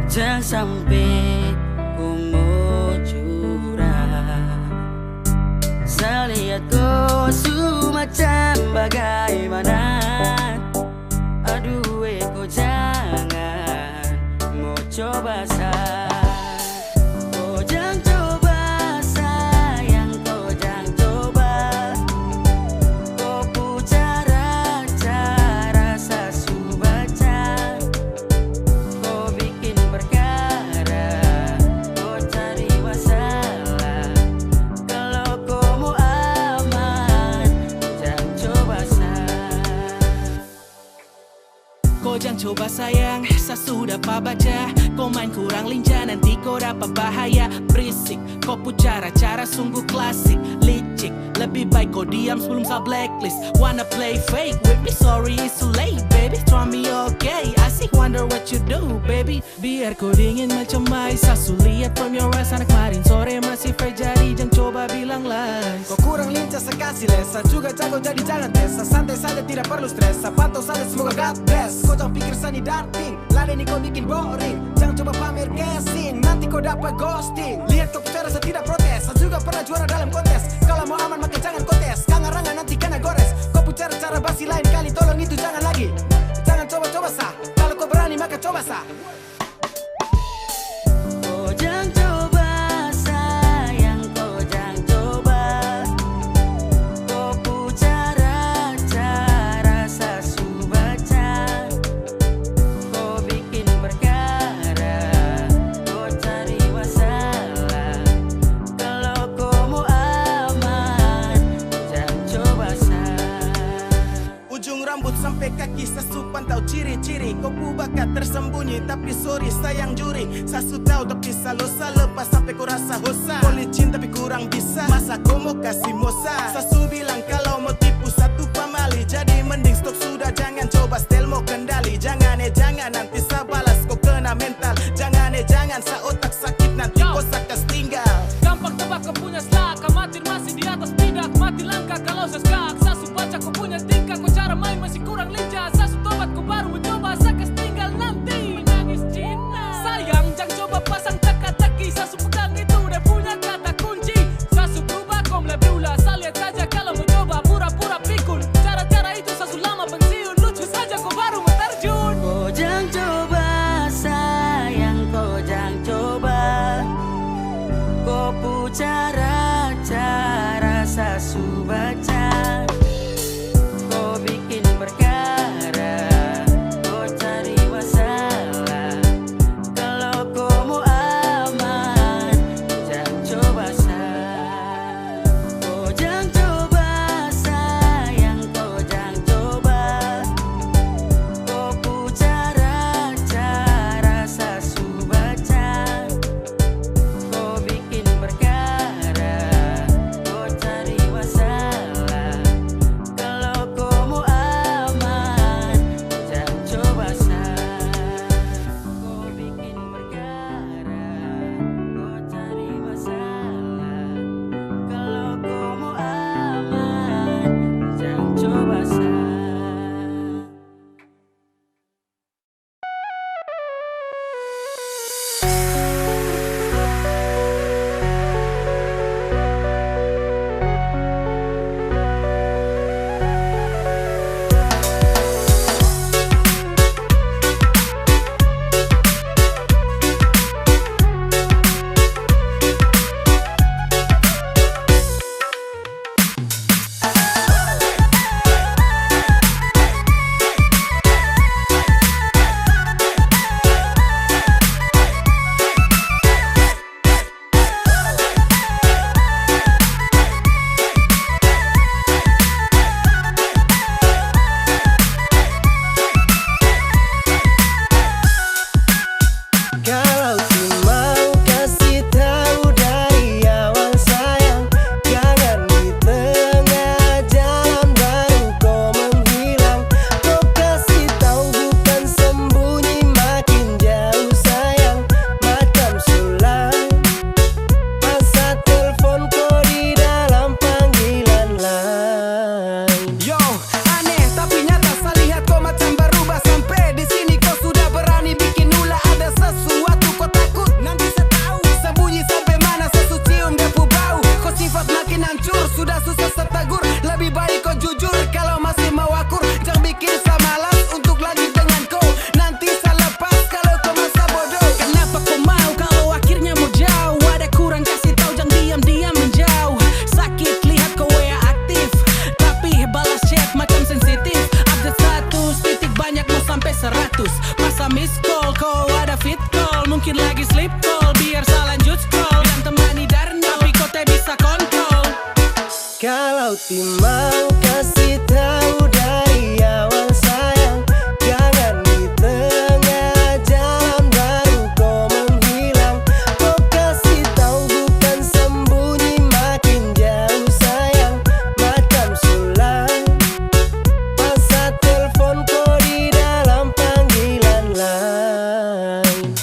Jangan sampai ku mau curang. Saya lihat kau macam bagaimana. Aduh kau jangan mau coba kau jangan coba sayang, kau jangan coba. Kau pu cara saya baca. Kau bikin perkara, kau cari masalah. Kalau kau mau aman, jangan coba Kau jangan coba sayang, saya sudah baca. Kau main kurang lincah, nanti kau dapat bahaya. Berisik, kau pu cara sungguh klasik. Licik, lebih baik kau diam sebelum saya blacklist. Wanna play fake with me, sorry it's too late baby. Try me okay, I see wonder what you do baby. Biar kau dingin macam mais, saya lihat from your eyes. Anak kemarin sore masih fair, jadi jangan coba bilang lies. Kau kurang lincah sekasih les, saya juga jago jadi jangan tes. Saya santai saja tidak perlu stres, saya pantau saja semoga God bless. Kau jangan pikir sani darting, ladeni kau bikin boring. Jangan coba pamer casing, nanti kau dapat ghosting. Lihat kau bicara saya tidak protes, saya juga pernah juara dalam kontes. Kalau mau aman maka jangan kontes, kangarangan nanti kena gores. Kau bicara cara basi lain kali, tolong itu jangan lagi. Jangan coba-coba sah, kalau kau berani maka coba sah. Kau jangan coba sayang, kau jangan coba. Kau pu cara saya baca. Kau bikin perkara, kau cari masalah. Kalau kau mau aman, jangan coba Ujung rambut sampai kaki sasu pantau ciri-ciri. Kau pu bakat tersembunyi tapi sorry sayang juri. Sasu tahu tapi salosa lepas sampai kau rasa hosa. Kau licin tapi kurang bisa, masa kau mau kasih mosa. Sasu bilang kalau mau tipu satu pamali, jadi mending stop sudah jangan coba style mau kendali. Jangan jangan nanti saya balas kau kena mental. Jangan jangan sa otak sakit nanti kau sakas tinggal. Gampang tebak kau punya selak, amatir masih di atas bidak. Mati langkah kalau saya skak, sasu baca kau punya tingkah. Kau cara main masih kurang lincah, sasu tobat kau baru mencoba. Sakas tinggal nanti menangis Cina. Sayang jangan coba pasang teka-teki, sasu pegang itu udah punya kata kunci. Sasu berubah kau mulai berulah, saya lihat saja kalau mau coba pura-pura pikun. Cara-cara itu sasu lama pensiun, lucu saja kau baru mau terjun. kau jangan coba 100. Masa miss call, kau ada fit call, mungkin lagi sleep call, biar saya lanjut scroll. Yang temani Darno, tapi kau tak bisa kontrol. Kalau timau kasih tahu dari awal sayang, jangan di tengah jalan baru kau menghilang. Kau kasih tahu bukan sembunyi, makin jauh sayang, macam sulam. Masa telepon kau di dalam panggilan lain.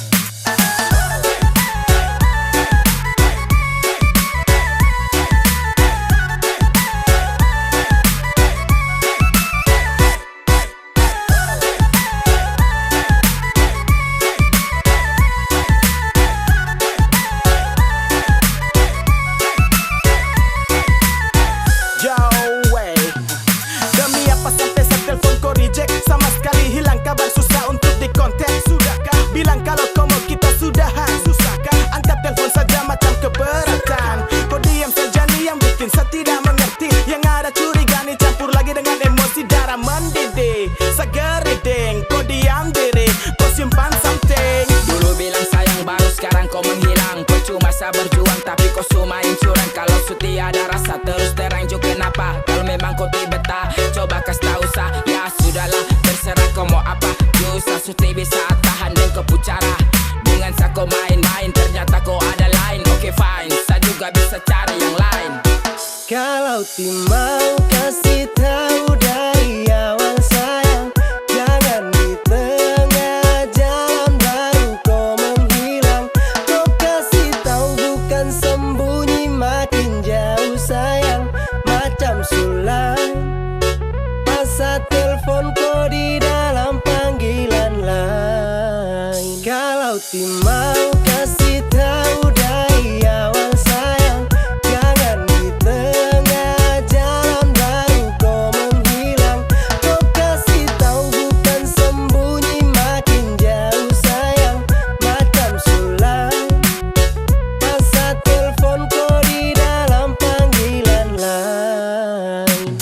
Demi apa sampai saya telepon kau reject, sama sekali hilang kabar, susah untuk dikontak. Sudahkah bilang kalau kau mau kita sudahan? Susahkah angkat telepon saja macam keberatan? Kau diam saja nih yang bikin saya tidak mengerti. Yang ada curiga nih campur lagi dengan emosi, darah mendidih. Saya geriding, kau diam diri, kau simpan something. Dulu bilang sayang, baru sekarang kau menghilang. Kau cuma saya berjuang tapi kau sumain curang. Kalau setia ada rasa terus terang juga kenapa? Kalau memang kau tidak betah, coba kasih tahu sah. Ya sudahlah, terserah kau mau apa. Susah suti bisa tahan dan kau pucara. Dengan saya kau main-main, ternyata kau ada lain. Oke fine, saya juga bisa cari yang lain. Kalau timau kasih tahu dari awal sayang, jangan di tengah jalan baru kau menghilang. Kau kasih tahu bukan sembunyi, makin jauh sayang, macam sulam. Masa telepon kau di dalam panggilan lain. Kalau timau kasih tahu dari awal sayang, jangan di tengah jalan baru kau menghilang. Kau kasih tahu bukan sembunyi, makin jauh sayang, macam sulam. Masa telepon kau di dalam panggilan lain.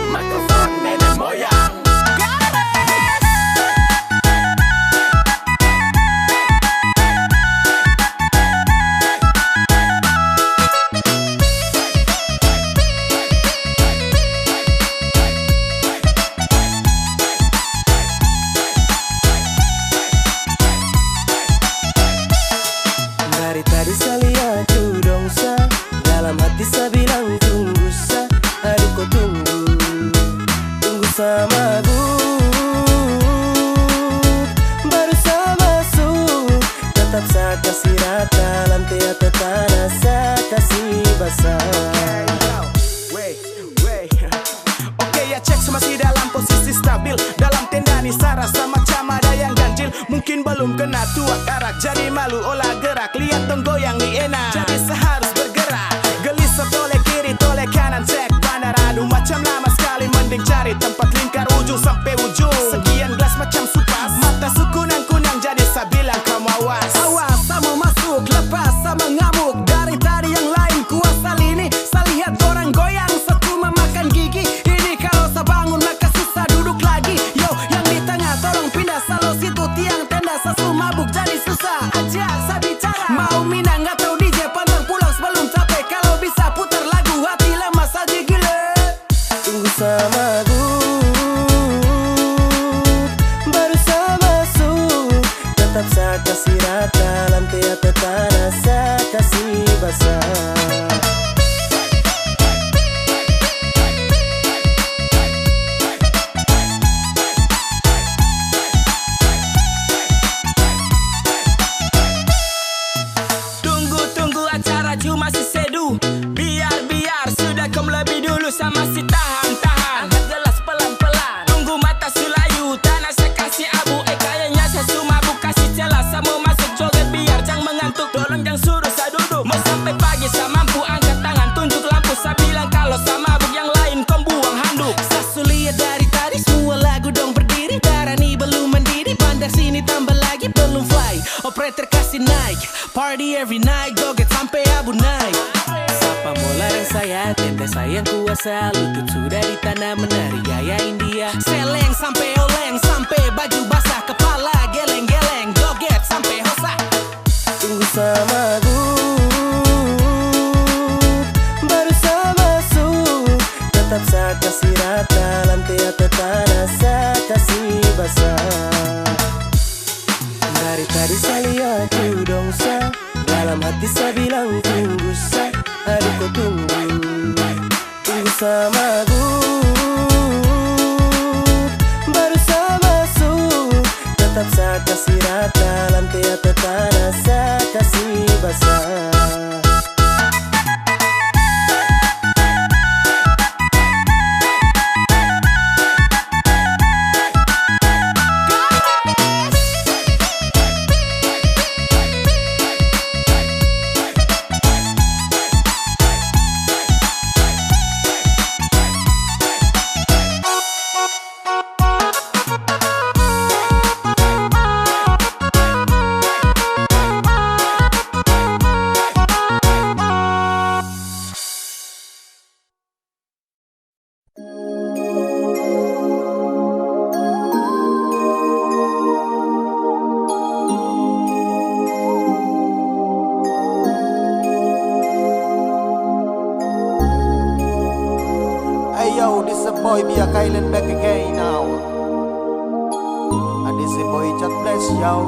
Mikrofon nenek moyang. Dari tadi saya lihat tu dongsa, dalam hati saya bilang tunggu sa. Aduh kau tunggu, tunggu sama bu. Baru saya masuk, tetap saya kasih rata. Lantai atau tanah saya kasih basah. Oke ya cek semua masih dalam posisi stabil. Dalam tenda nih saya rasa macam ada yang ganjil. Mungkin belum kena tuak arak, jadi malu olah gerak. Lihat dong goyang nih enak, jadi seharus bergerak. Gelisah toleh kiri toleh kanan, cek bandar. Aduh macam lama sekali, mending cari tempat lingkar ujung sampai ujung. Sekian gelas macam supas, mata sukunang-kunang, jadi saya bilang kamu awas. Awas, saya mau masuk, lepas sama ngamuk. Dari tadi yang lain kuasa lini, saya lihat orang goyang, satu memakan gigi. Ini kalau saya bangun maka susah duduk lagi. Yo, yang di tengah tolong pindah, salo situ tiang tenda. Saya mabuk jadi susah aja, saya bicara. bisa masih tahan-tahan. Angkat gelas pelan-pelan, tunggu mata sulayu, tanah saya kasih abu. Kayaknya saya mabuk, kasih celah, saya mau masuk joget biar jangan mengantuk. Tolong jangan suruh saya duduk, mau sampai pagi saya mampu. Angkat tangan, tunjuk lampu, saya bilang kalau saya mabuk, yang lain kau buang handuk. Sasu lihat dari tadi semua lagu dong berdiri. Darah nih belum mendidih, bandar sini tambah lagi belum fly. Operator kasih naik, party every night, joget sampai abu naik. Sapa mola dan saya, tenda sayang kuasa, lutut sudah di tanah menari gaya India. Seleng sampai oleng, sampai baju basah, kepala geleng-geleng, joget sampai hosa. Tunggu sama baru saya masuk. Tetap saya kasih rata, lantai atau tanah saya kasih basah. Dari tadi saya lihat dong sa, dalam hati saya bilang tunggu sa. Aduh kau tunggu, tunggu sama baru saya masuk. Tetap saya kasih rata, lantai atau tanah saya kasih basah. Yo, this a boy be a Kylan back again now. And this a boy just bless yo.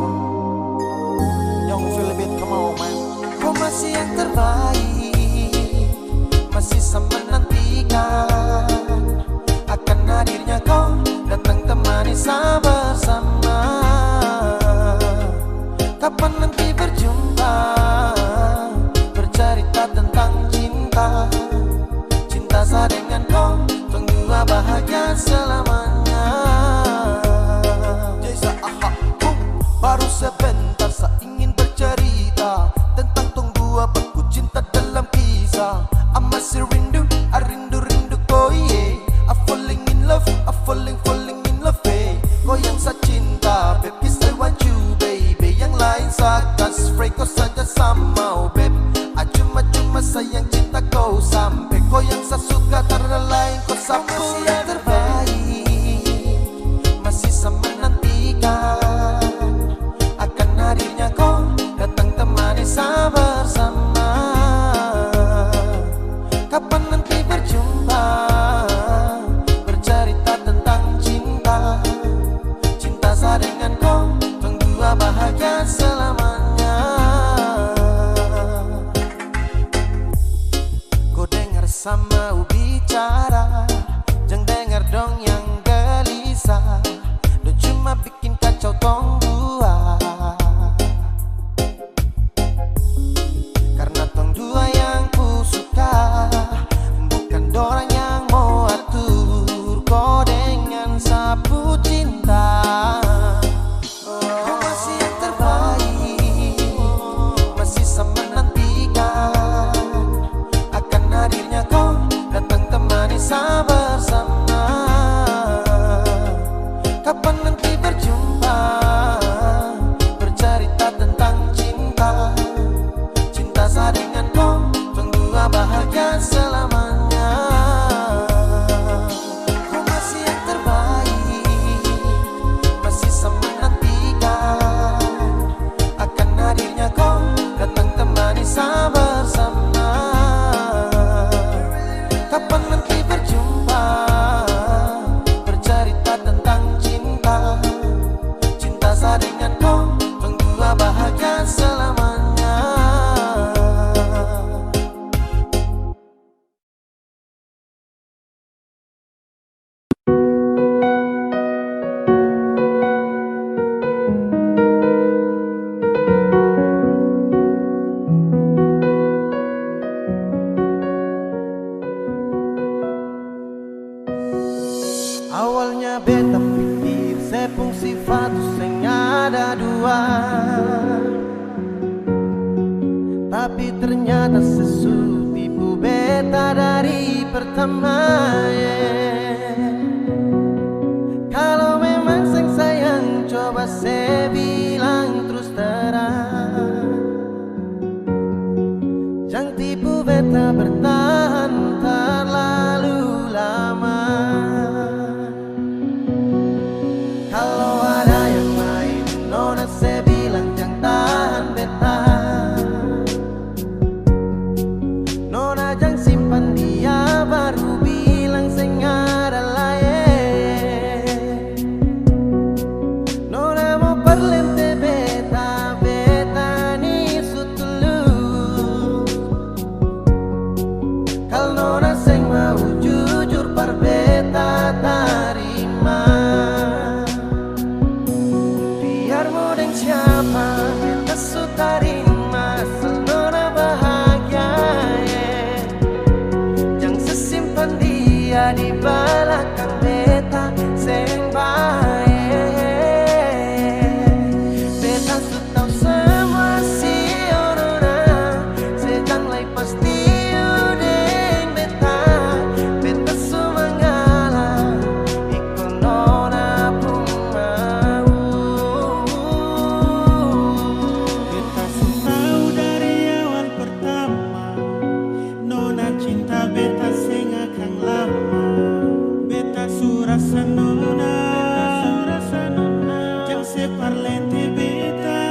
Young Philip, come on man. Kau masih yang terbaik, masih sama menantikan akan hadirnya kau datang temani saya bersama. Kapan nanti berjumpa, bercerita tentang cinta. Cinta saya dengan kau, tunggu bahagia selamanya. Jasa aha, baru sebentar saya ingin bercerita tentang tunggu aku cinta dalam kisah. I masih rindu, I rindu kau yeah. I falling in love, I falling in love eh. Kau yang saya cinta, baby I want you baby. Yang lain saya kasih free, kau saja sama oh babe. Cuma sayang cinta kau sampai. Kau yang saya suka karena lain kau sampai. Yang terbaik, masih sama menantikan akan hadirnya kau datang temani saya bersama. Kapan nanti berjumpa, bercerita tentang cinta. Cinta saya dengan kau, tunggu bahagia selamanya. Kau dengar sama bicara, jangan dengar dong yang gelisah. Lu cuma bikin kacau tong dua, karena tong dua yang ku suka bukan dorang yang mau atur. Kau dengan sapu cinta. Kau masih yang terbaik, masih sama menantikan akan hadirnya kau datang temani saya bersama. Kapan nanti berjumpa, bercerita tentang cinta. Cinta saya dengan kau, tunggu bahagia selamanya. Kau masih yang terbaik, masih sama menantikan akan hadirnya kau datang temani saya bersama. Kapan nanti berjumpa, bercerita tentang cinta. Cinta saya dengan kau, tunggu bahagia selamanya. Awalnya beta pikir sepung sifat sing ada dua, tapi ternyata sesu tipu beta dari pertama. Kalau memang sing sayang coba saya bilang terus terang, jangan tipu beta bertahan terlalu lama. Kalau ada yang lain nona saya bilang jangan tahan beta, nona jangan simpan dia baru bilang saya ada lain. Nona mau perlente beta, beta ni sutulus. Kalau nona seng mau jujur par beta tarima, biar mau deng siapa beta su tarima asal nona bahagia. Jangan sesimpan dia di belakang beta seng baik. Beta su tahu semua si nona, sejang lai pasti udeng beta. Beta su mengalah ikut nona pun mau. Beta tahu dari awal pertama, nona cinta beta sing akan lama. Beta su rasa nona, jangan separ lente beta.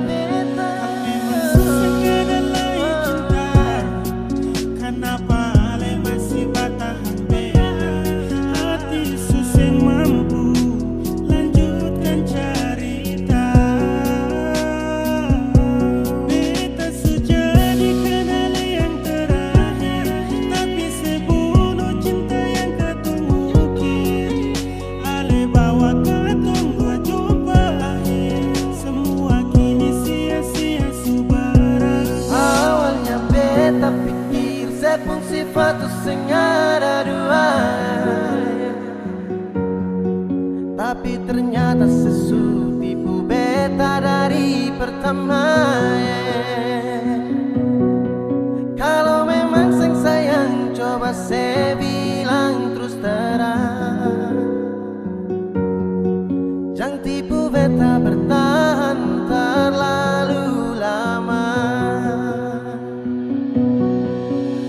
Memang susah kada lagi cinta, kenapa ale masih bertahan beta? Hati susah mampu lanjutkan cerita. Beta sudah dikenal yang terakhir, tapi sebunuh cinta yang ketumukir. Ale bawa ketunggu jumpa akhir, semua kini sia-sia subara. Awalnya beta pikir sepung sifat sing ada dua, tapi ternyata sesu tipu beta dari pertama. Kalau memang sing sayang coba saya bilang terus terang, jangan tipu beta bertahan terlalu lama.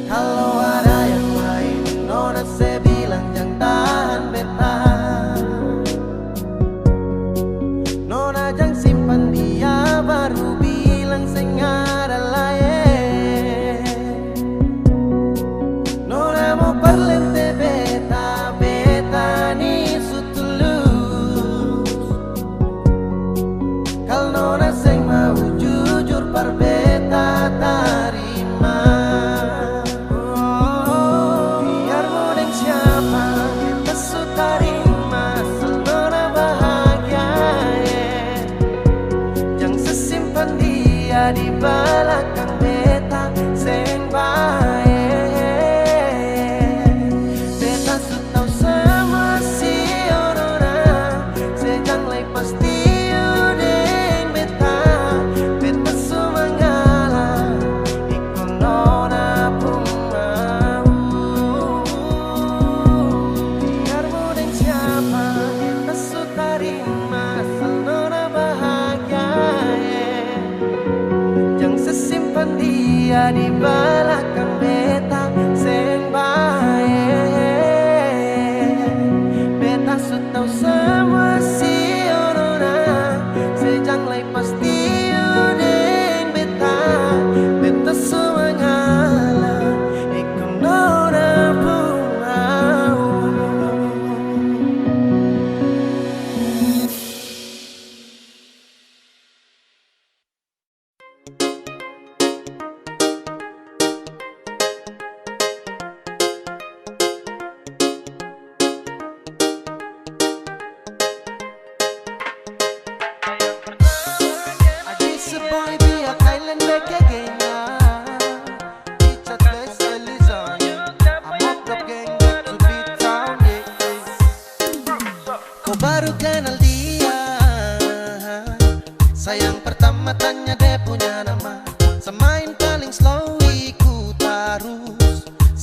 Kalau ada yang lain nona saya bilang jangan tahan beta, nona jangan simpan dia baru bilang saya ada lain. Nona mau perle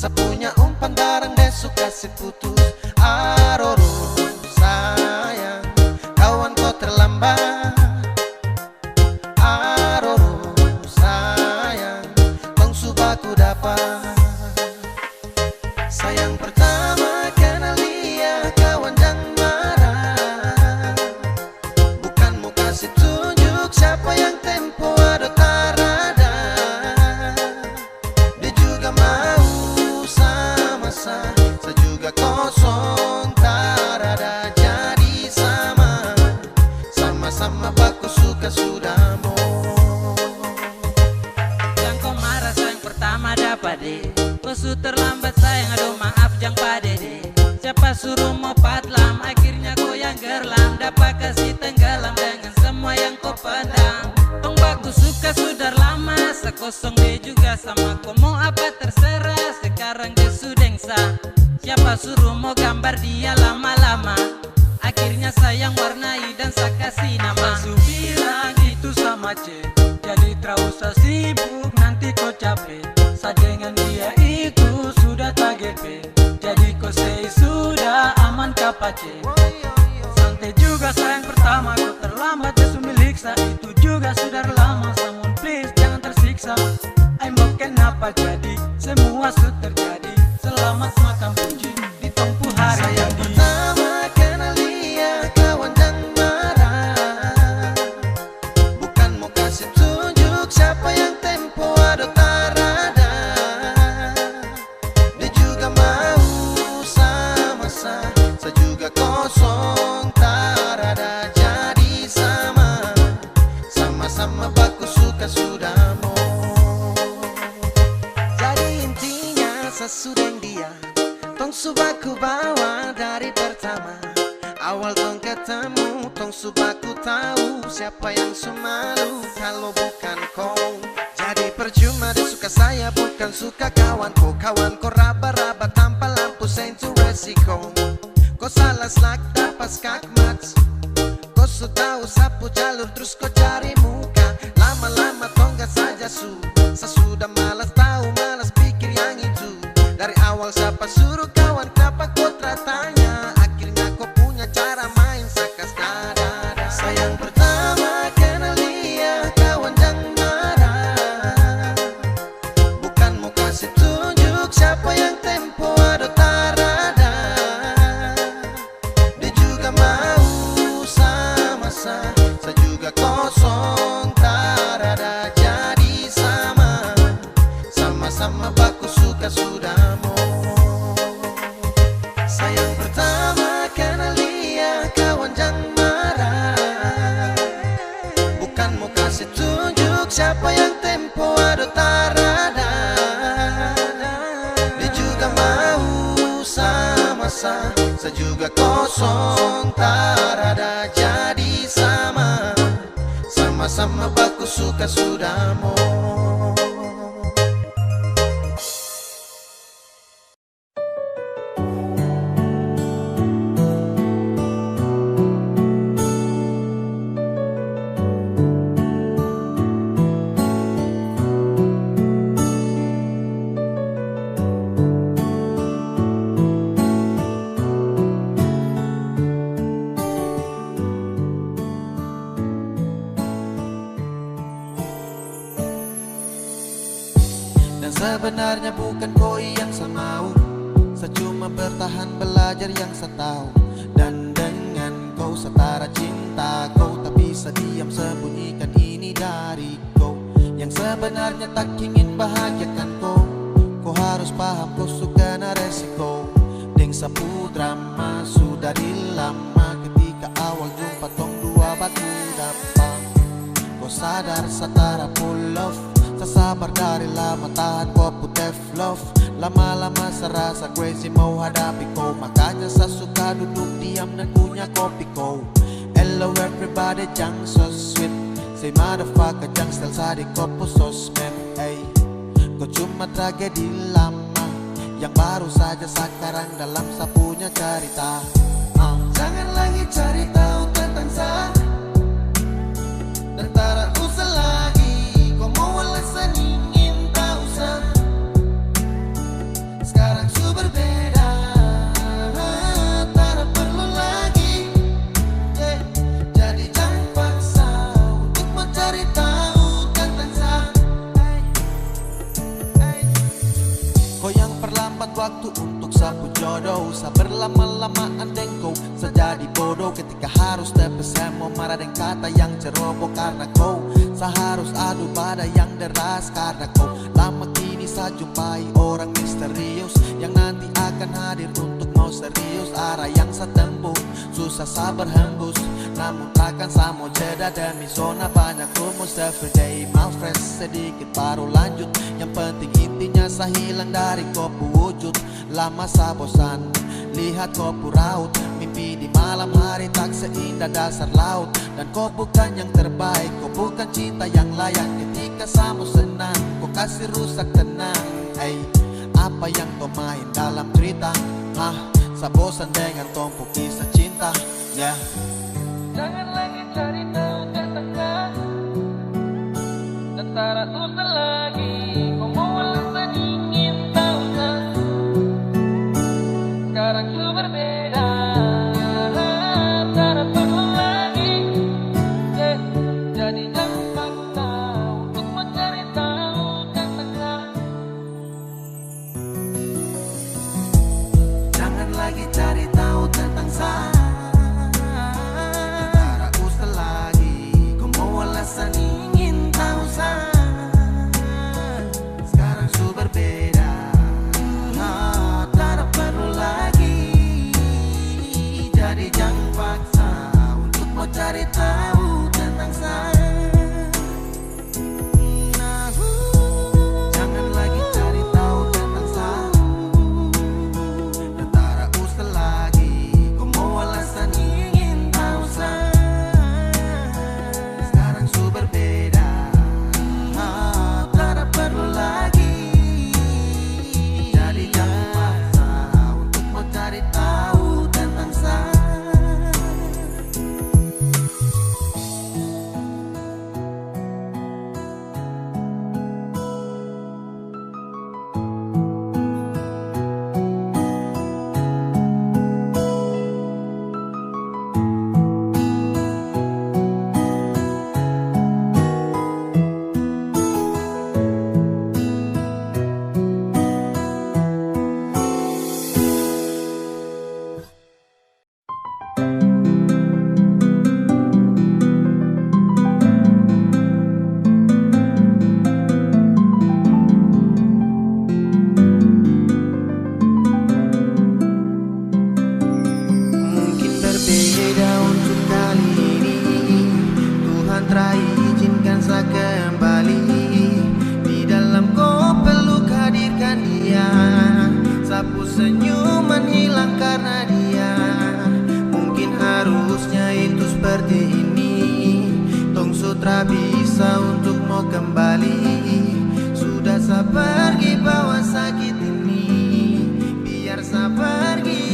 Sapunya umpan barang desu kasih putus. Aroro sayang, kawan kau terlambat. Aroro sayang, tong subaku dapat. Sayang pertama kenal dia, kawan jangan marah. Bukan mau kasih tunjuk siapa yang tempo ada tarada. Dia juga mau sama-sama, saya juga kosong tarada. Jadi sama-sama baku suka sudah mau. Yang kau marah sayang pertama dapat deh. Kau su terlambat sayang, aduh maaf jang padede. Siapa suruh mau patlam, akhirnya kau yang gerlam. Dapat kasih tenggelam dengan semua yang kau pedang. Tong baku suka sudah lama, sekosong dia juga sama. Kau mau apa terserah, sekarang dia sudengsa. Siapa suruh mau gambar dia lama-lama, akhirnya sayang warnai dan saya kasih nama. Su bilang itu sama C, jadi terlalu sibuk nanti kau capek. Sa dengan dia itu sudah tak GP, jadi kau say sudah aman kapace. Santai juga sayang pertama kau terlambat jesu milik sa. Itu juga sudah lama, someone please jangan tersiksa. I'm mau kenapa jadi semua su terjadi. Selamat makan puji di tempuh hari Sayang jadi. pertama kenal dia, kawan jangan marah. Bukan mau kasih tunjuk siapa yang tempo ada tarada. Dia juga mau sama-sama, saya juga kosong tarada. Jadi sama-sama baku suka sudah mau. Jadi intinya sesudeng dia, tong subaku bawa dari pertama. Awal tong ketemu, tong subaku tahu siapa yang semalu kalau bukan kau. Jadi percuma dia suka saya, bukan suka kawanku. Kawanku raba-raba tanpa lampu sentu resiko. Kau salah slack dapat skakmat. Kau sudah sapu jalur terus kau cari muka. Lama-lama tong gak saja sesudah malas tahu, malas pikir yang itu. Dari awal siapa suruh kawan, kenapa kau tanya? Akhirnya kau punya cara main sakas dada. Sayang pertama kenal dia, kawan jangan marah. Bukan mau kasih tunjuk siapa yang tempo ada tarada. Dia juga mau sama-sama, saya juga kosong tarada. Jadi sama-sama baku suka sudah mau. Sayang pertama kenal dia, kawan jangan marah. Bukan mau kasih tunjuk siapa yang tempo ada tarada. Dia juga mau sama-sama, saya juga kosong tarada. Jadi sama-sama baku suka sudah mau. Dan sebenarnya bukan kau yang saya mau, saya cuma bertahan belajar yang saya tahu. Dan dengan kau setara cinta kau, tak bisa diam sembunyikan ini dari kau. Yang sebenarnya tak ingin bahagiakan kau. Kau harus paham kau suka na resiko. Deng sapu drama sudah di lama. Ketika awal jumpa tong dua batu dapat. Kau sadar setara full love. Sasabar dari lama tahan kau putih love. Lama-lama serasa crazy mau hadapi kau. Makanya saya suka duduk diam dan punya kopi kau. Hello everybody jang so sweet. Say motherfucker jang style sa di kopo sosmed. Hey, kau cuma tragedi lama yang baru saja sekarang dalam sapunya cerita. Jangan lagi cari tahu tentang saya dan tak usah lagi kau mau alasan ingin tahu saya. waktu untuk sapu jodoh. Usah berlama-lamaan dengkau sejadi bodoh ketika harus terpesan mau marah dan kata yang ceroboh. Karena kau seharus adu badai yang deras. Karena kau lama kini saya jumpai orang misterius yang nanti akan hadir untuk mau serius. Arah yang saya tempuh susah saya berhembus, namun takkan saya mau jeda demi zona banyak rumus. Everyday my fresh sedikit baru lanjut. Yang penting intinya saya hilang dari kopu wujud. Lama saya bosan lihat kopu raut. Mimpi di malam hari tak seindah dasar laut. Dan kau bukan yang terbaik, kau bukan cinta yang layak. Ketika saya mau senang, kau kasih rusak tenang. Hey, apa yang kau main dalam cerita? Saya bosan dengan tumpuk kisah cinta. Yeah. Jangan lagi cari tahu tentang tentara usah lagi. Kau mau alasan ingin tahu kan? Sekarang ku berbeda. Tak perlu lagi. Jadi jangan paksa untuk mencari tahu tentang. Jangan lagi cari tahu tentang saya. Tentara usah lagi. Kau mau alasan ingin tahu saya. Sekarang su berbeda. Tak perlu lagi. Jadi jangan paksa untuk mau cari tahu tentang saya. Jangan lagi cari tahu tentang saya. Tentara usah lagi. Kau mau alasan ingin tahu saya. Sekarang su berbeda. Tak perlu lagi. Jadi jangan paksa untuk mau cari tahu tentang saya. Mungkin berbeda untuk kali ini. Tuhan telah izinkan saya kembali. Di dalam kau peluk hadirkan dia. Sapu senyuman hilang karena dia. Mungkin harusnya itu seperti ini. Tong sutra bisa untuk mau kembali. Sudah saya pergi bawa sakit ini. Biar saya pergi.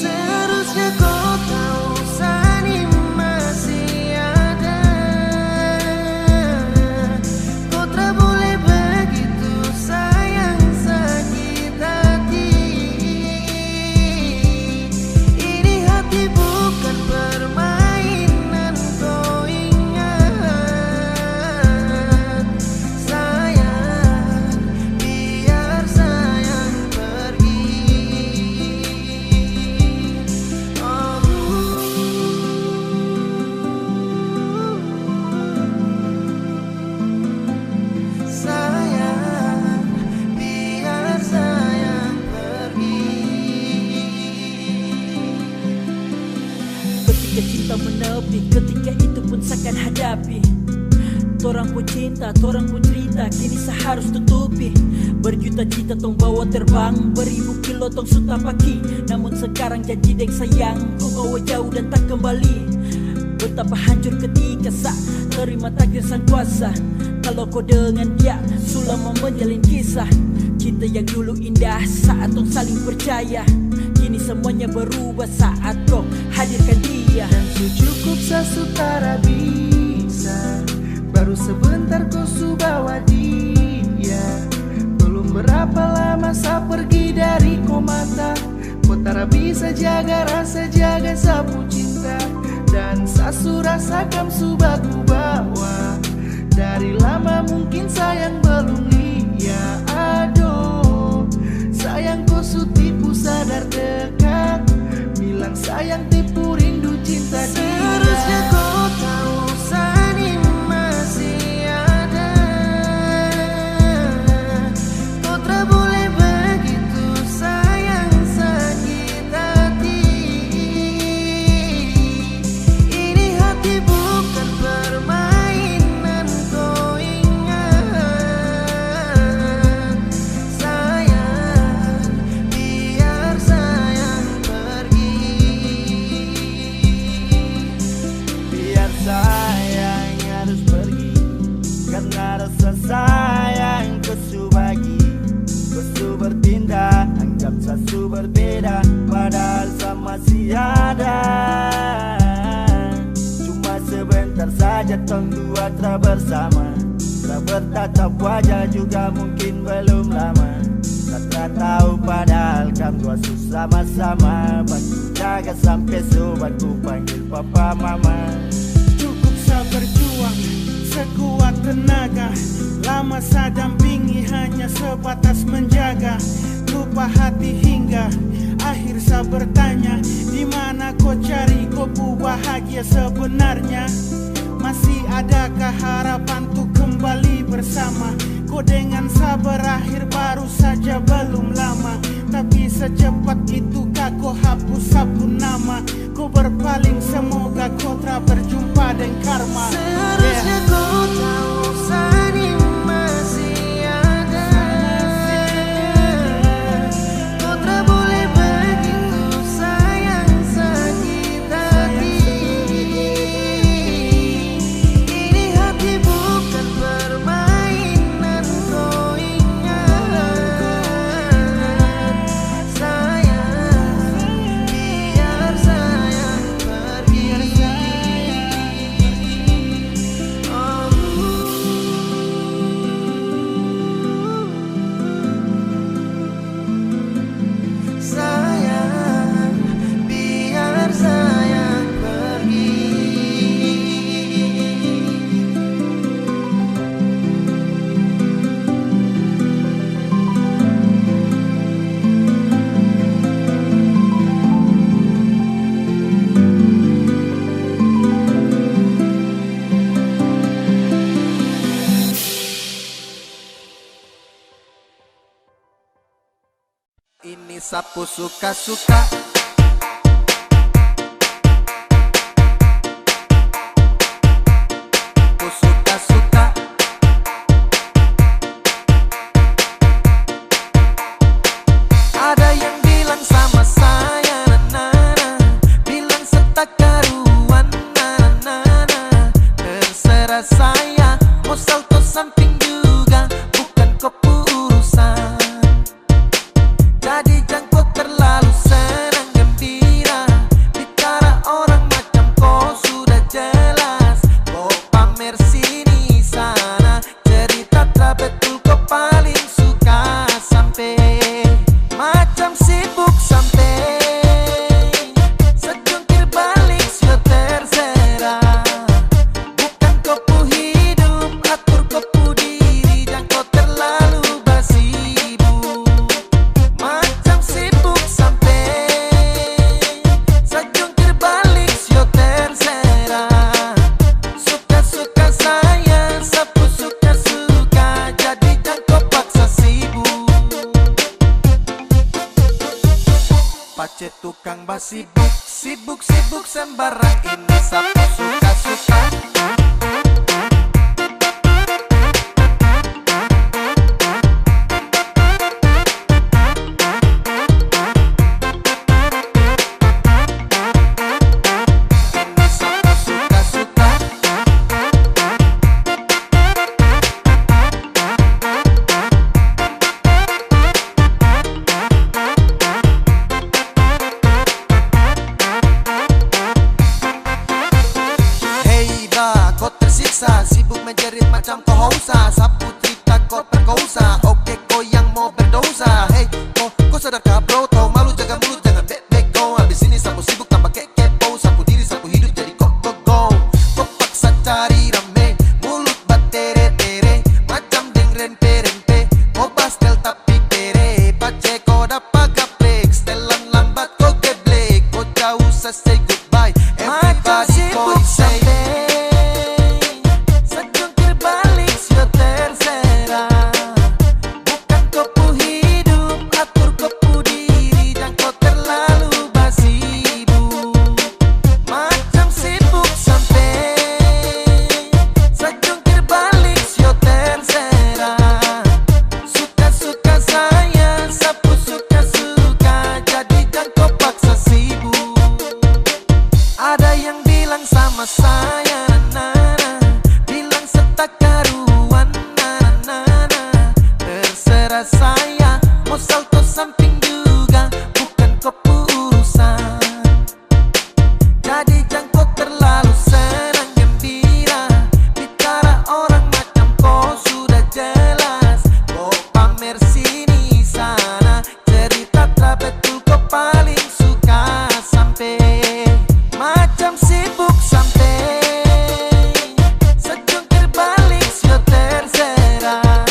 Seharusnya kau tahu Sani masih ada. Kau tak boleh begitu sayang sakit hati. Ini hati bukan permainan kau ingat. Sayang, biar sayang pergi. Sayang, biar sayang pergi. Ketika cinta menepi, ketika itu pun seakan hadapi. Torang pun cinta, torang pun cerita, kini seharus tutupi. Berjuta cita tong bawa terbang, beribu kilo tong suta paki. Namun sekarang janji deng sayang, kau bawa jauh dan tak kembali. Betapa hancur ketika sa terima takdir sang kuasa. Kalau kau dengan dia, selama menjalin kisah. Cinta yang dulu indah saat tong saling percaya. Kini semuanya berubah saat kau hadirkan dia. Dan cukup sesutara bisa. Baru sebentar kau su bawa dia. Belum berapa lama saya pergi dari kau mata. Kau tak bisa jaga rasa, jaga sapu cinta. Dan sasu rasakan su baku bawa. Dari lama mungkin sayang belum lihat. Aduh, Besu bertindak, anggap sasu berbeda, padahal sama si ada. Cuma sebentar saja tong dua telah bersama, tak bertatap wajah juga mungkin belum lama. Tak tahu padahal kam dua sama-sama, bantu jaga sampai sobat ku panggil papa mama. Cukup sabar juang sekuat tenaga, lama saya dampingi hanya sebatas menjaga. Lupa hati hingga akhir saya bertanya, di mana kau cari kopu bahagia sebenarnya? Masih adakah harapan untuk kembali bersama? Kau dengan sabar akhir baru saja belum lama, tapi secepat itukah kau hapus sabun nama? Kau berpaling semoga kau tak berjumpa dengan karma. Seharusnya kau tahu Sani masih ada. Kau tak boleh begitu sayang sakit hati. Ini hati bukan permainan, kau ingat. Sayang, biar sayang pergi. Sayang, biar sayang pergi. Ini sapu suka-suka. Sapu suka-suka. Ada yang bilang sama saya, na-na-na, bilang setak karuan, na-na-na. Terserah saya, mau salto samping juga, bukan kopu urusan. Jadi jangan kau terlalu senang gembira, bicara orang macam kau sudah jelas. Kau pamer sini sana, cerita tak betul kau paling suka. Sampai macam sibuk sampai sejungkir balik sio terserah. Bukan kopu hidup, atur kopu diri, jangan kau terlalu bersibuk. Macam sibuk sampai sejungkir balik sio terserah. Suka-suka saya, sapu suka-suka, jadi jangan kau paksa sibuk. Pace tukang basibuk, sibuk-sibuk sembarang, ini sapu suka-suka. Ini sapu suka-suka. Hei ba, kau tersiksa, sibuk menjerit macam kau hausa. Sapu cerita kau perkosa, oke kau yang mau berdosa. Hei, kau sadarkah bro, tahu malu jaga mulut, jangan bek-bek kau. Habis ini sapu sibuk tambah kepo, sapu diri sapu hidup jadi go. Kau paksa cari rame, mulut batere-tere, macam deng rempe-rempe. Kau pastel tapi pere, pace kau dapat gaplek. Setelan lambat kau geblek, kau jauh say goodbye. Everybody kau say. Sejungkir balik sio terserah. Bukan kopu hidup, atur kopu diri, jangan kau terlalu bersibuk. Macam sibuk sampai sejungkir balik sio terserah. Suka-suka saya, sapu suka-suka, jadi jangan kau paksa sibuk. Ada yang bilang sama saya, na-na, bilang setak karuan, na-na-na. Terserah saya, mau salto samping juga bukan keputusan. Jadi jangan kau terlalu senang gembira, bicara orang macam kau sudah jelas. Kau pamer sini sana, cerita tak betul kau paling suka. Sampai macam sibuk sampai sejungkir balik sio terserah.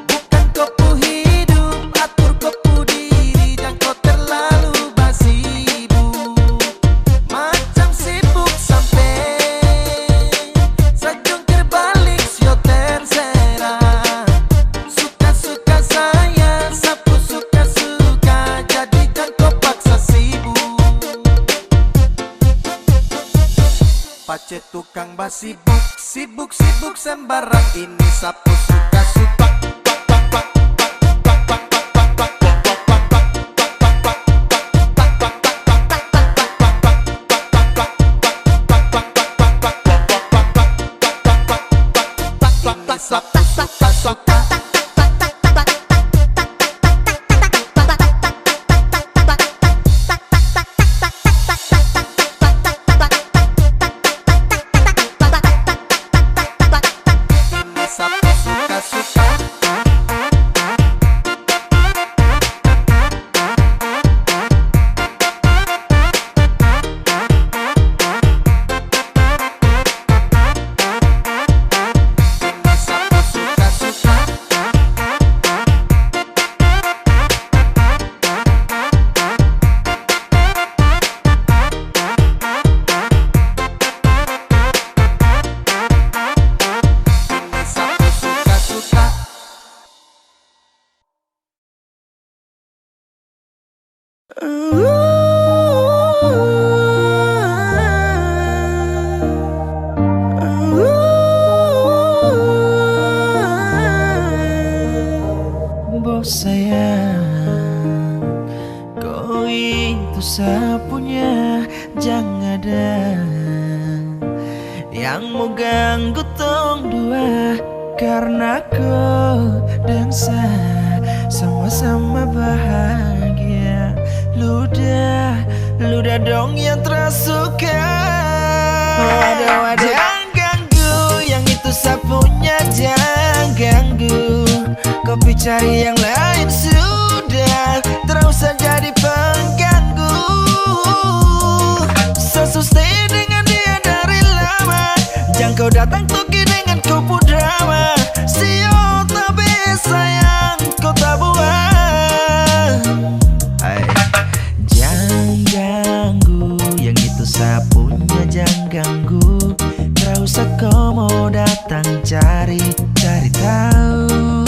Bukan kau pu hidup, atur kau pu diri, dan kau terlalu basibuk. Macam sibuk sampai sejungkir balik sio terserah. Suka-suka saya, sapu suka-suka, jadi jangan kau paksa sibuk. Pace tukang basibuk, sibuk-sibuk sembarang, ini sapu suka-suka. Ini sapu suka-suka. Ini sapu suka-suka. Ini sapu suka-suka. Ini sapu suka-suka. Bos sayang, kau itu sapunya, jangan ada yang mau ganggu tong dua. Karena kau dan saya sama-sama bahagia. Ludah dong yang tersuka. Wadah, jangan ganggu, yang itu sapunya jangan ganggu. Kopi cari yang lain sudah, terus saja jadi pengganggu. Susah dengan dia dari lama, jangan kau datang tuki dengan kupu drama. Sio tapi sayang kau tak buat. Jangan ganggu, yang itu sapunya jangan ganggu. Terus kau mau datang cari tahu.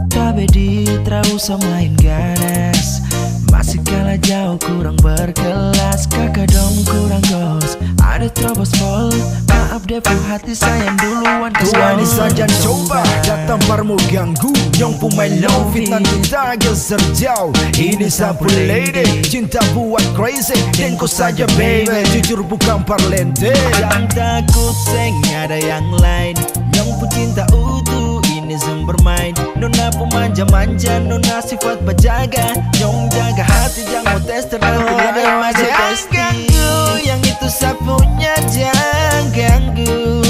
Tapi terus main ganas, masih kalah jauh kurang berkelas. Kakak dong kurang gos, ada terobos pol. Maaf depo hati sayang duluan. Tuan saja coba datang parmu ganggu, yang pemain low fitnah kita geser jauh. Ini sapu lady, cinta buat crazy, dan kau saja baby, jujur bukan parlente. Jangan takut seng ada yang lain, yang pun cinta utuh ini bermain. Nona pemanja-manja, nona sifat berjaga, nyong jaga hati jangan mau tes terlalu lama. Jangan ganggu, yang itu sapunya jangan ganggu.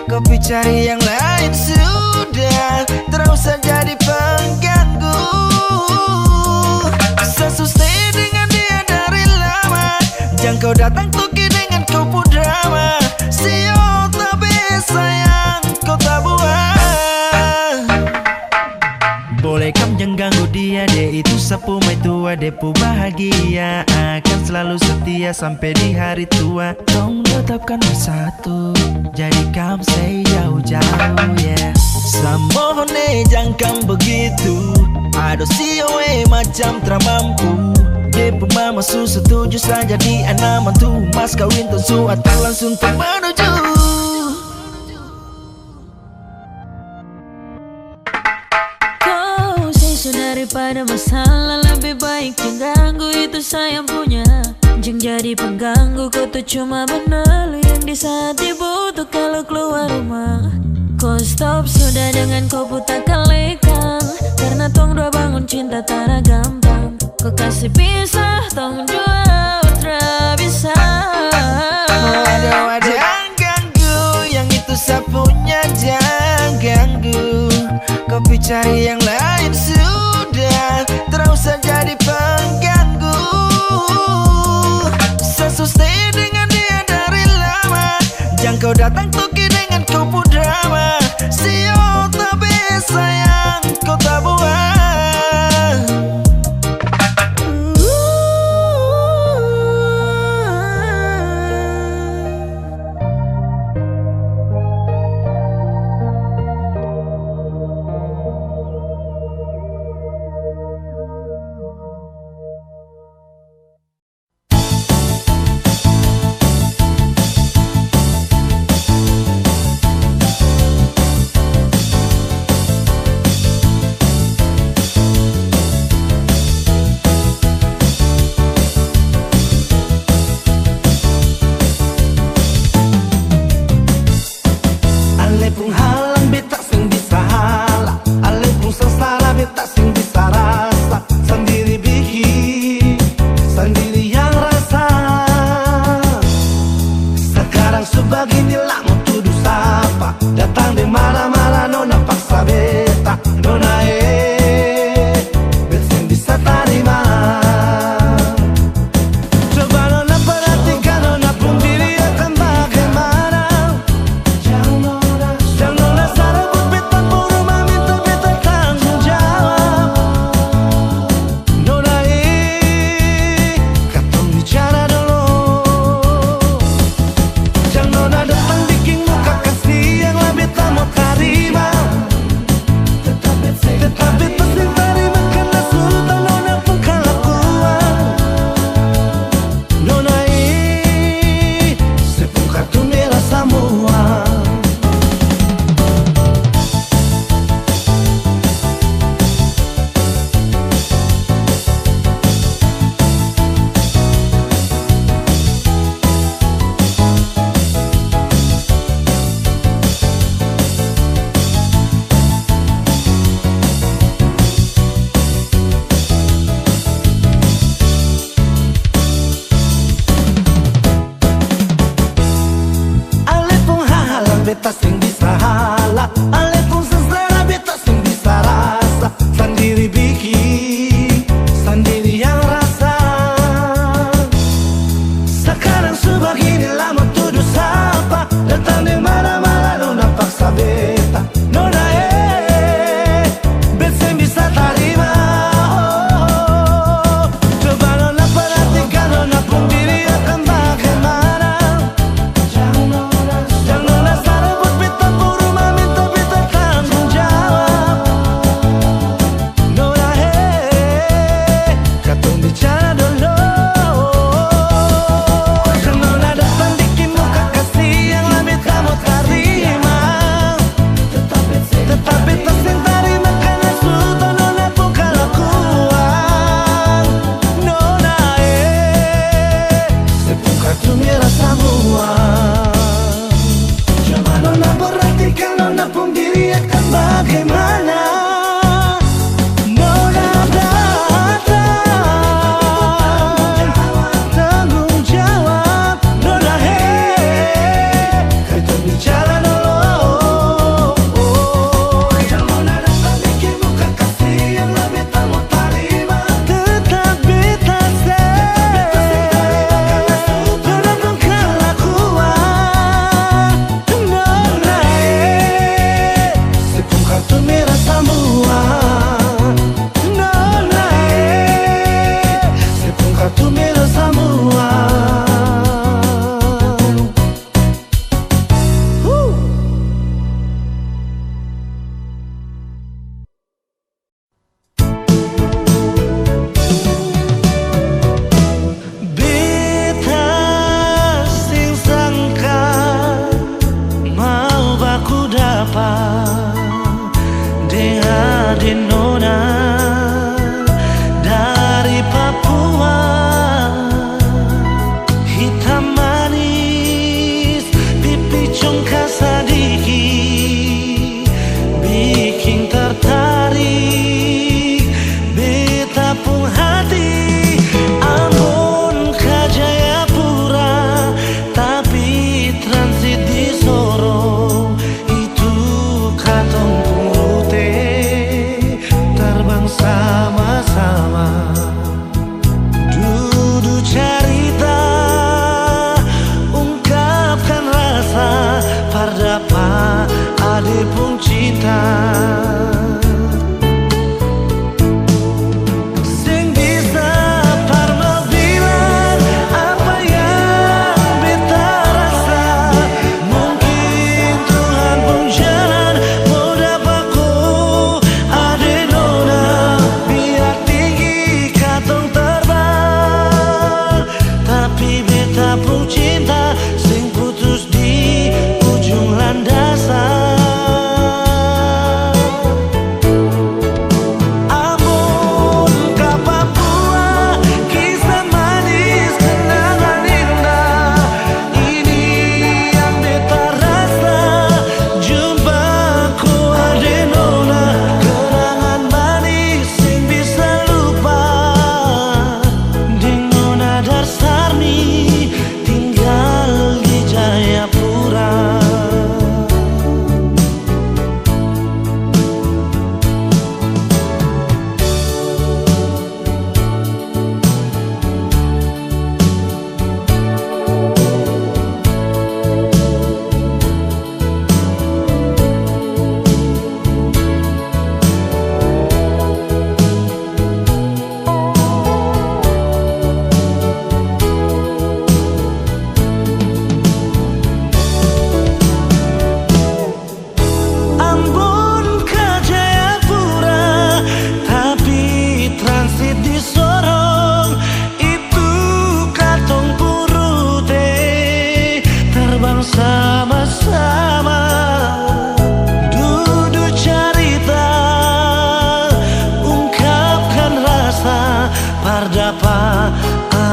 Kopi cari yang lain sudah, terus saja jadi pengganggu. Susah dengan dia dari lama, jangan kau datang tuki dengan kupu drama. Sio tapi sayang kau tak buat. Boleh kam jangan ganggu dia, dia itu sapu mai tua, depu bahagia akan selalu setia sampai di hari tua. Tong tetapkan bersatu, jadi kam say jauh-jauh yeah. Samohone jangan begitu, aduh sioe macam teramampu. Depu mama su setuju saja di anak mantu, mas kawin tentu atau langsung menuju. Daripada masalah lebih baik jangan ganggu, itu sayang punya. Jangan jadi pengganggu, kau tuh cuma benar yang di saat dibutuh kalau keluar rumah. Kau stop sudah dengan kau putar kalikan, karena tong udah tanah gampang. Kau kasih pisah tanggung jawab tak bisa. Waduh, jangan ganggu, yang itu sapunya jangan ganggu. Kopi cari yang lain sudah, terus saja jadi pengganggu. Saya stay dengan dia dari lama, jangan kau datang toki dengan kupu drama. Sio tapi sayang kau tak buat.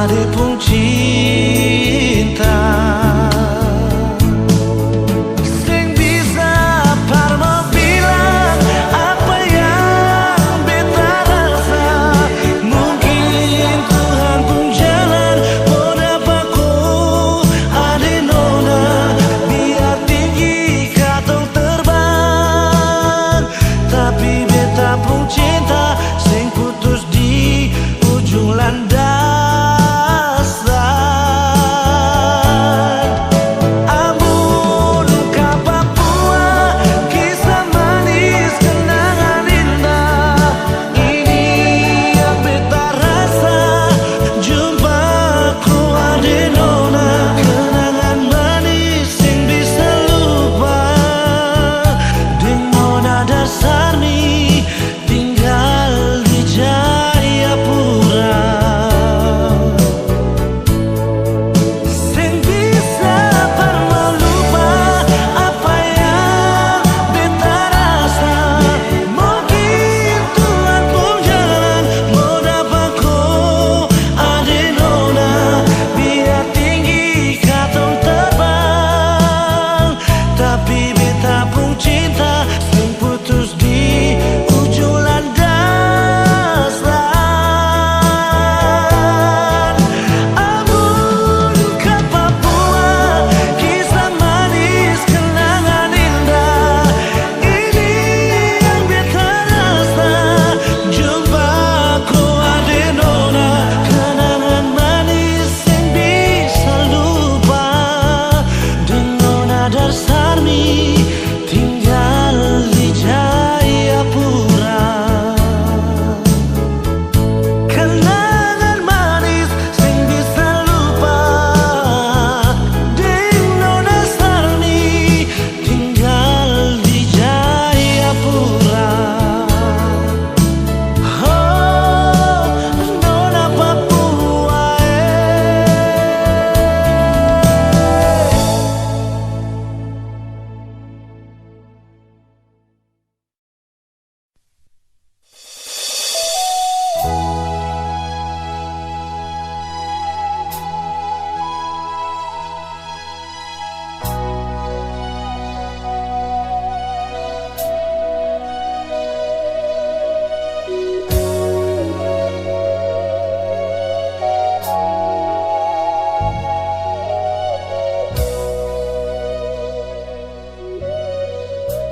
ade pun cinta sing bisa parmo bilang apa yang beta rasa. Mungkin Tuhan pun jalan mau dapat ku ade nona, biar tinggi katong terbang. Tapi beta pun cinta sing putus di ujung landas.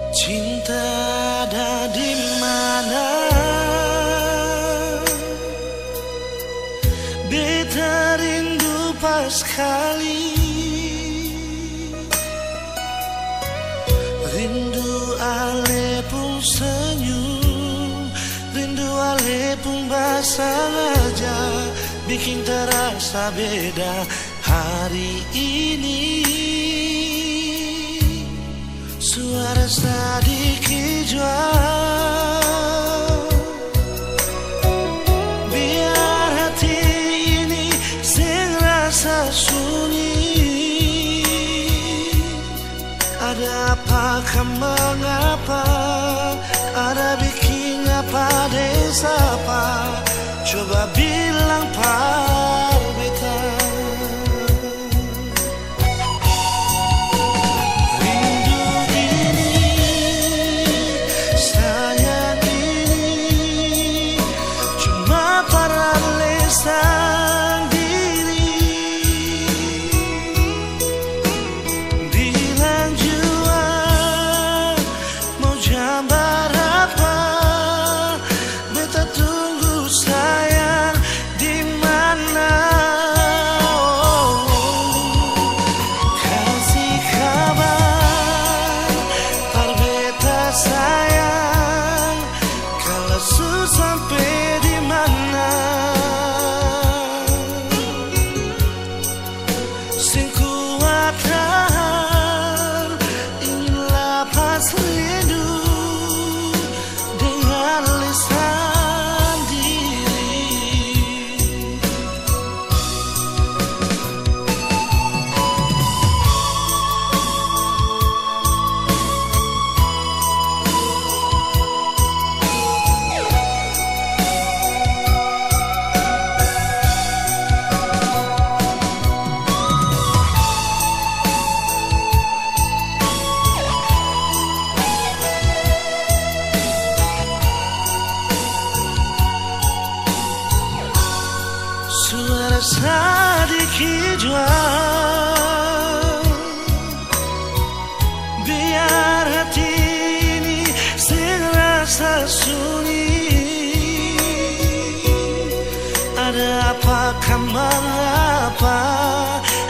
Cinta ada di mana? Beta rindu pas kali, rindu ale pun senyum, rindu ale pun basah aja, bikin terasa beda hari ini. Suara sedikit jual, biar hati ini sing rasa sunyi. Ada apakah mengapa, ada bikin apa desa apa, coba bilang par beta. hijau. Biar hati ini serasa sunyi. Ada apakah mengapa,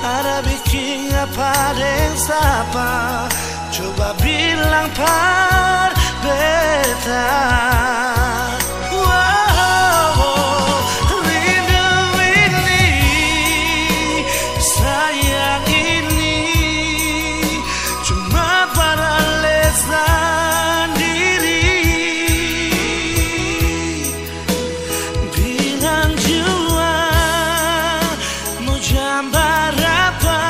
ada bikin apa dan siapa. Coba bilang par beta. Wow, rindu ini, sayang ini, cuma pada lesan diri. Bilang jua mau jambar apa,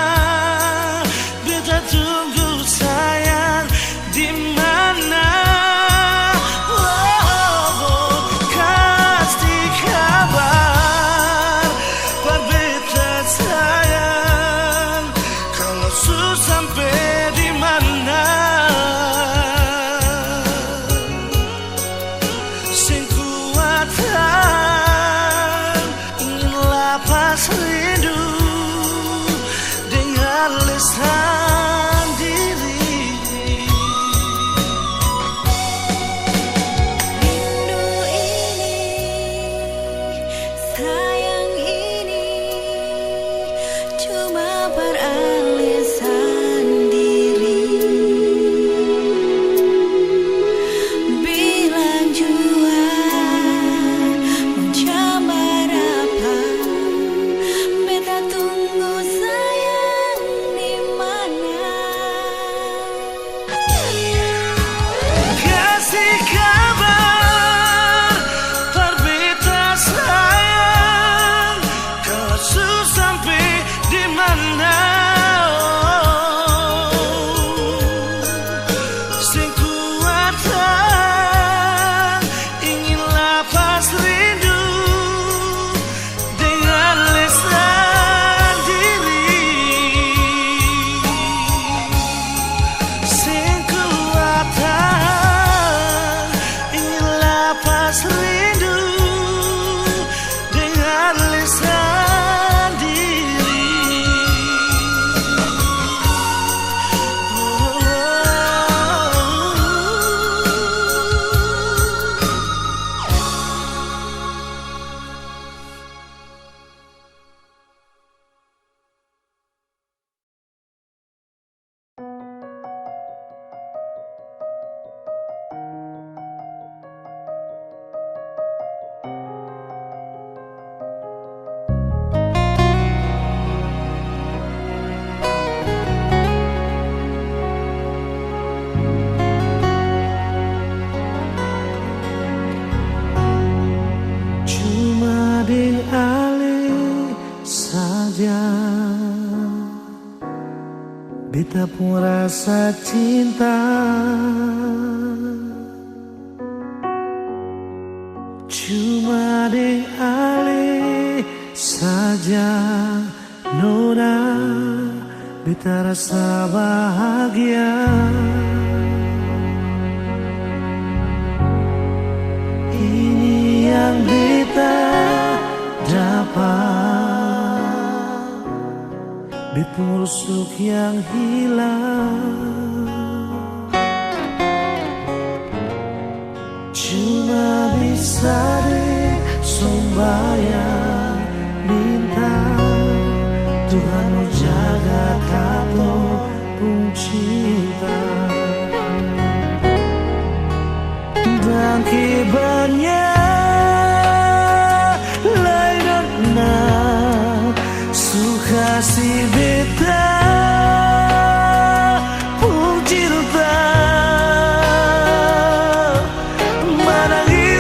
beta tunggu sayang di mana. Kasih kabar par beta sayang, kalau su sampai di mana. Sing kuatan ingin lapas rindu dengan lisan diri. Rindu ini, sayang ini, cuma peralisan diri. Bilang jua mau jambar apa, beta tunggu sayang di mana. Kasih kabar par beta sayang, kalau su sampai di mana. Sing kuatan ingin lapas rindu dengan lisan diri. Sing kuatan ingin lapas rindu dengan lisan diri. Cuma dialih saja, beta pun rasa cinta. Cuma dialih saja, nona, beta rasa bahagia. Ini yang beta dapat, beta rusuk yang hilang. Cuma bisa sembahyang minta Tuhan jaga kato pun cinta. Dan kibarnya lainnya suka si beta pun cinta. Manangi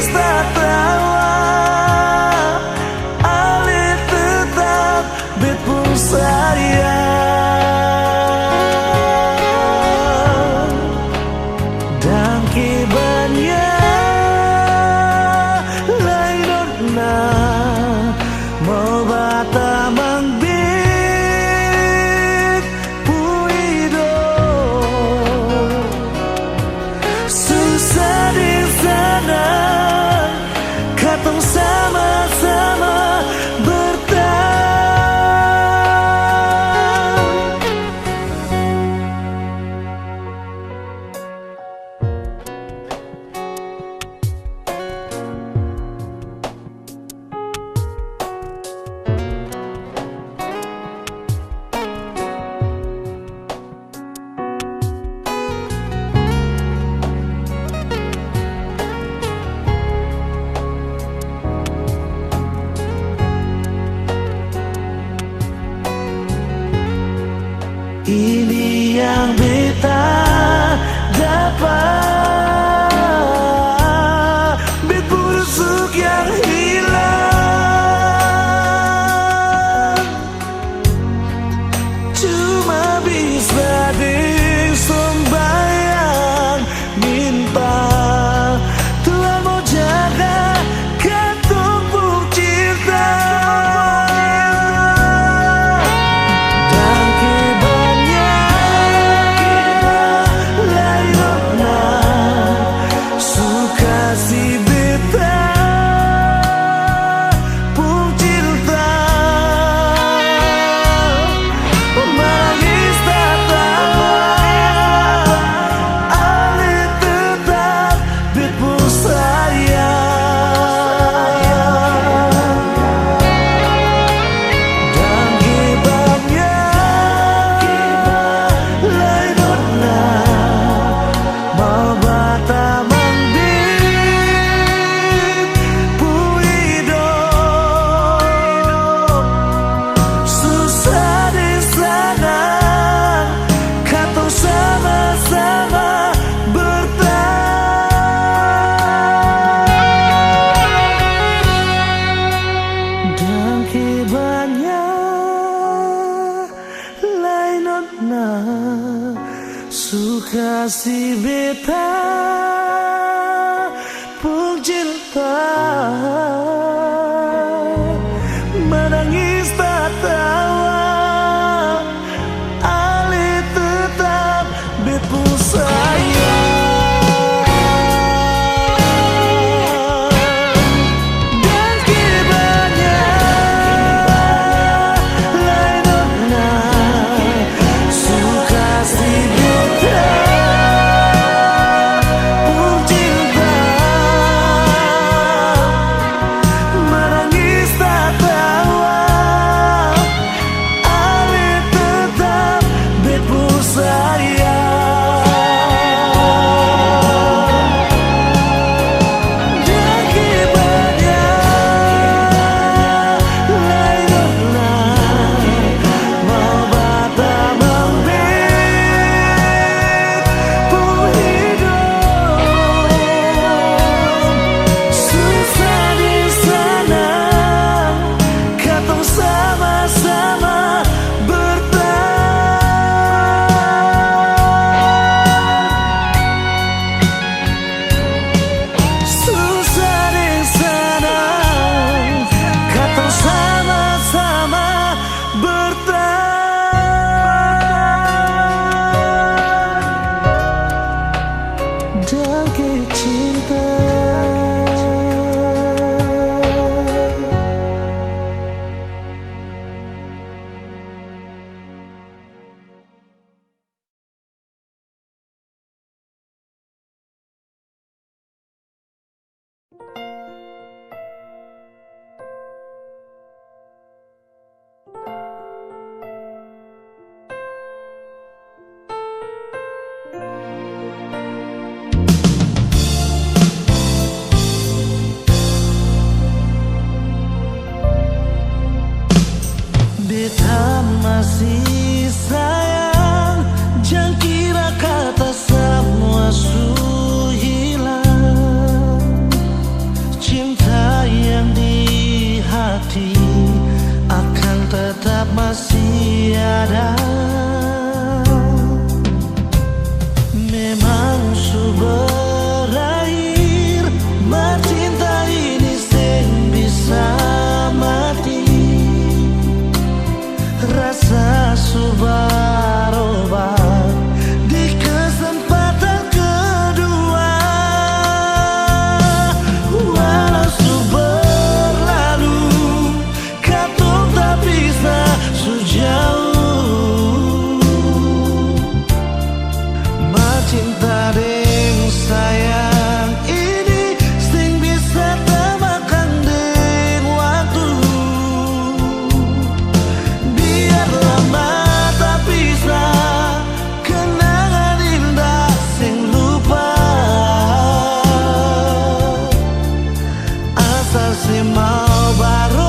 masih ada. Memang berakhir, cinta ini sing bisa mati. Rasa subarobat di kesempatan kedua. Walau berlalu, katong tak bisa sejauh. Cinta deng sayang ini sing bisa temakan deng waktu. Biar lama tak bisa, kenangan indah sing lupa. Asal si mau baru